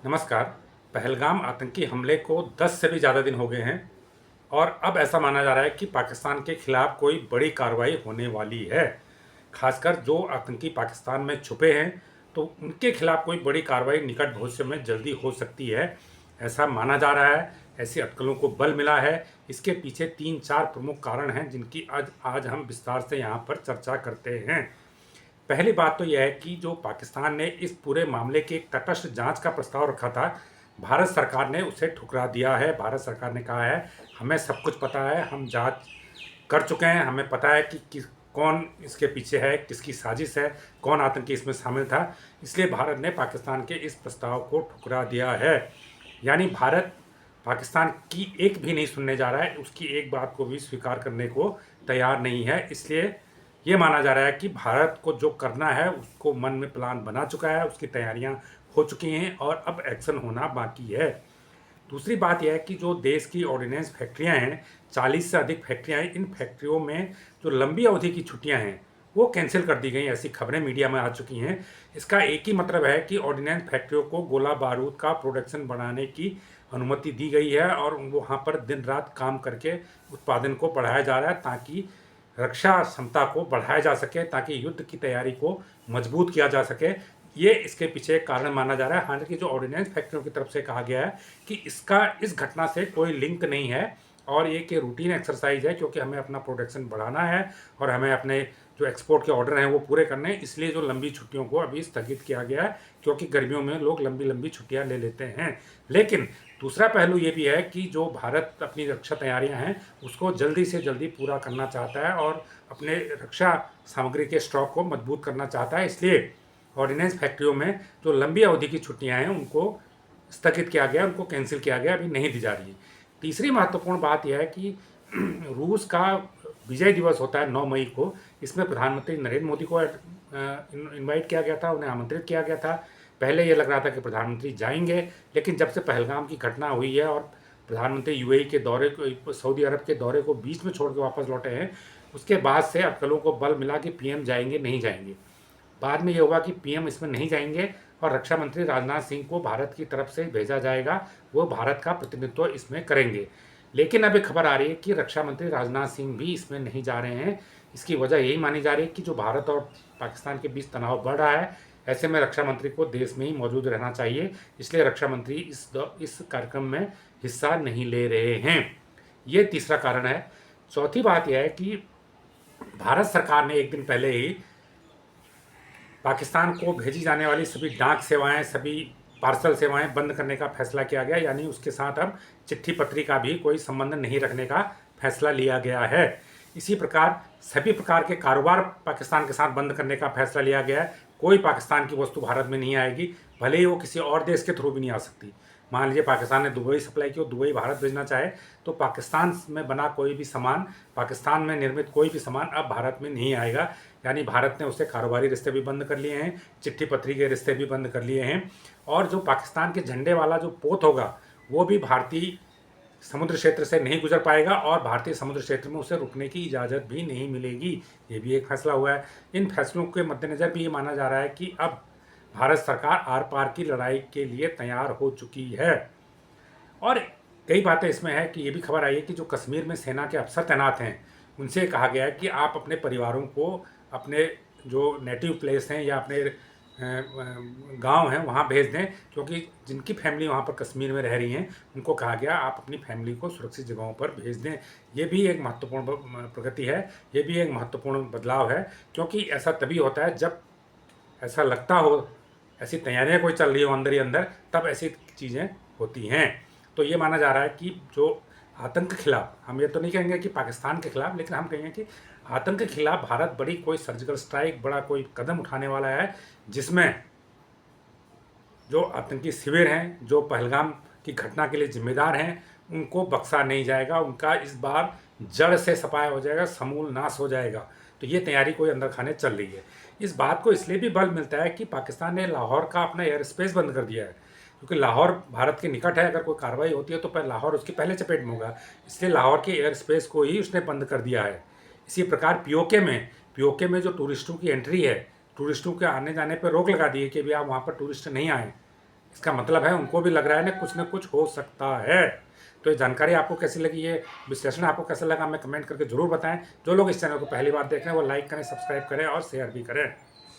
नमस्कार। पहलगाम आतंकी हमले को 10 से भी ज़्यादा दिन हो गए हैं और अब ऐसा माना जा रहा है कि पाकिस्तान के खिलाफ कोई बड़ी कार्रवाई होने वाली है। खासकर जो आतंकी पाकिस्तान में छुपे हैं तो उनके खिलाफ कोई बड़ी कार्रवाई निकट भविष्य में जल्दी हो सकती है, ऐसा माना जा रहा है। ऐसी अटकलों को बल मिला है। इसके पीछे 3-4 प्रमुख कारण हैं जिनकी आज आज हम विस्तार से यहाँ पर चर्चा करते हैं। पहली बात तो यह है कि जो पाकिस्तान ने इस पूरे मामले की एक तटस्थ जांच का प्रस्ताव रखा था, भारत सरकार ने उसे ठुकरा दिया है। भारत सरकार ने कहा है हमें सब कुछ पता है, हम जांच कर चुके हैं, हमें पता है कि कौन इसके पीछे है, किसकी साजिश है, कौन आतंकी इसमें शामिल था। इसलिए भारत ने पाकिस्तान के इस प्रस्ताव को ठुकरा दिया है। यानी भारत पाकिस्तान की एक भी नहीं सुनने जा रहा है, उसकी एक बात को भी स्वीकार करने को तैयार नहीं है। इसलिए ये माना जा रहा है कि भारत को जो करना है उसको मन में प्लान बना चुका है, उसकी तैयारियां हो चुकी हैं और अब एक्शन होना बाकी है। दूसरी बात यह है कि जो देश की ऑर्डिनेंस फैक्ट्रियां हैं, 40 से अधिक फैक्ट्रियां हैं, इन फैक्ट्रियों में जो लंबी अवधि की छुट्टियां हैं वो कैंसिल कर दी गई, ऐसी खबरें मीडिया में आ चुकी हैं। इसका एक ही मतलब है कि ऑर्डिनेंस फैक्ट्रियों को गोला बारूद का प्रोडक्शन बढ़ाने की अनुमति दी गई है और वहाँ पर दिन रात काम करके उत्पादन को बढ़ाया जा रहा है ताकि रक्षा क्षमता को बढ़ाया जा सके, ताकि युद्ध की तैयारी को मजबूत किया जा सके। ये इसके पीछे एक कारण माना जा रहा है। हालांकि जो ऑर्डिनेंस फैक्ट्रियों की तरफ से कहा गया है कि इसका इस घटना से कोई लिंक नहीं है और ये कि रूटीन एक्सरसाइज है, क्योंकि हमें अपना प्रोडक्शन बढ़ाना है और हमें अपने जो एक्सपोर्ट के ऑर्डर हैं वो पूरे करने हैं। इसलिए जो लंबी छुट्टियों को अभी स्थगित किया गया है, क्योंकि गर्मियों में लोग लंबी लंबी छुट्टियां ले लेते हैं। लेकिन दूसरा पहलू ये भी है कि जो भारत अपनी रक्षा तैयारियां हैं उसको जल्दी से जल्दी पूरा करना चाहता है और अपने रक्षा सामग्री के स्टॉक को मजबूत करना चाहता है। इसलिए ऑर्डिनेंस फैक्ट्रियों में जो लंबी अवधि की छुट्टियां हैं उनको स्थगित किया गया, उनको कैंसिल किया गया, अभी नहीं दी जा रही है। तीसरी महत्वपूर्ण बात यह है कि रूस का विजय दिवस होता है 9 मई को। इसमें प्रधानमंत्री नरेंद्र मोदी को इनवाइट किया गया था, उन्हें आमंत्रित किया गया था। पहले ये लग रहा था कि प्रधानमंत्री जाएंगे, लेकिन जब से पहलगाम की घटना हुई है और प्रधानमंत्री यूएई के दौरे को, सऊदी अरब के दौरे को बीच में छोड़ के वापस लौटे हैं, उसके बाद से अटकलों को बल मिला कि पीएम जाएंगे नहीं जाएंगे। बाद में ये हुआ कि पीएम इसमें नहीं जाएंगे और रक्षा मंत्री राजनाथ सिंह को भारत की तरफ से भेजा जाएगा, वो भारत का प्रतिनिधित्व इसमें करेंगे। लेकिन अभी खबर आ रही है कि रक्षा मंत्री राजनाथ सिंह भी इसमें नहीं जा रहे हैं। इसकी वजह यही मानी जा रही है कि जो भारत और पाकिस्तान के बीच तनाव बढ़ रहा है, ऐसे में रक्षा मंत्री को देश में ही मौजूद रहना चाहिए। इसलिए रक्षा मंत्री इस कार्यक्रम में हिस्सा नहीं ले रहे हैं। ये तीसरा कारण है। चौथी बात यह है कि भारत सरकार ने एक दिन पहले ही पाकिस्तान को भेजी जाने वाली सभी डाक सेवाएं, सभी पार्सल सेवाएं बंद करने का फैसला किया गया। यानी उसके साथ अब चिट्ठी पत्री का भी कोई संबंध नहीं रखने का फैसला लिया गया है। इसी प्रकार सभी प्रकार के कारोबार पाकिस्तान के साथ बंद करने का फैसला लिया गया है। कोई पाकिस्तान की वस्तु भारत में नहीं आएगी, भले ही वो किसी और देश के थ्रू भी नहीं आ सकती। मान लीजिए पाकिस्तान ने दुबई सप्लाई की और दुबई भारत भेजना चाहे तो पाकिस्तान में बना कोई भी सामान, पाकिस्तान में निर्मित कोई भी सामान अब भारत में नहीं आएगा। यानी भारत ने उससे कारोबारी रिश्ते भी बंद कर लिए हैं, चिट्ठी पत्री के रिश्ते भी बंद कर लिए हैं। और जो पाकिस्तान के झंडे वाला जो पोत होगा वो भी भारतीय समुद्र क्षेत्र से नहीं गुजर पाएगा और भारतीय समुद्र क्षेत्र में उसे रुकने की इजाज़त भी नहीं मिलेगी। ये भी एक फैसला हुआ है। इन फैसलों के मद्देनज़र भी ये माना जा रहा है कि अब भारत सरकार आर पार की लड़ाई के लिए तैयार हो चुकी है। और कई बातें इसमें है कि ये भी खबर आई है कि जो कश्मीर में सेना के अफसर तैनात हैं उनसे कहा गया है कि आप अपने परिवारों को अपने जो नेटिव प्लेस हैं या अपने गांव हैं वहाँ भेज दें, क्योंकि जिनकी फैमिली वहाँ पर कश्मीर में रह रही हैं उनको कहा गया आप अपनी फैमिली को सुरक्षित जगहों पर भेज दें। ये भी एक महत्वपूर्ण प्रगति है, ये भी एक महत्वपूर्ण बदलाव है, क्योंकि ऐसा तभी होता है जब ऐसा लगता हो, ऐसी तैयारियां कोई चल रही हो अंदर ही अंदर, तब ऐसी चीज़ें होती हैं। तो ये माना जा रहा है कि जो आतंक के खिलाफ, हम ये तो नहीं कहेंगे कि पाकिस्तान के खिलाफ, लेकिन हम कहेंगे कि आतंक के खिलाफ भारत बड़ी कोई सर्जिकल स्ट्राइक, बड़ा कोई कदम उठाने वाला है, जिसमें जो आतंकी शिविर हैं, जो पहलगाम की घटना के लिए जिम्मेदार हैं, उनको बख्शा नहीं जाएगा। उनका इस बार जड़ से सफाया हो जाएगा, समूल नाश हो जाएगा। तो ये तैयारी कोई अंदर खाने चल रही है। इस बात को इसलिए भी बल मिलता है कि पाकिस्तान ने लाहौर का अपना एयर स्पेस बंद कर दिया है, क्योंकि लाहौर भारत के निकट है। अगर कोई कार्रवाई होती है तो लाहौर उसकी पहले चपेट में होगा, इसलिए लाहौर के एयर स्पेस को ही उसने बंद कर दिया है। इसी प्रकार पीओके में जो टूरिस्टों की एंट्री है, टूरिस्टों के आने जाने पर रोक लगा दी है कि भी आप वहाँ पर टूरिस्ट नहीं आए। इसका मतलब है उनको भी लग रहा है ना कुछ हो सकता है। तो ये जानकारी आपको कैसी लगी, ये विश्लेषण आपको कैसा लगा, हमें कमेंट करके ज़रूर बताएं। जो लोग इस चैनल को पहली बार देख रहे हैं वो लाइक करें, सब्सक्राइब करें और शेयर भी करें।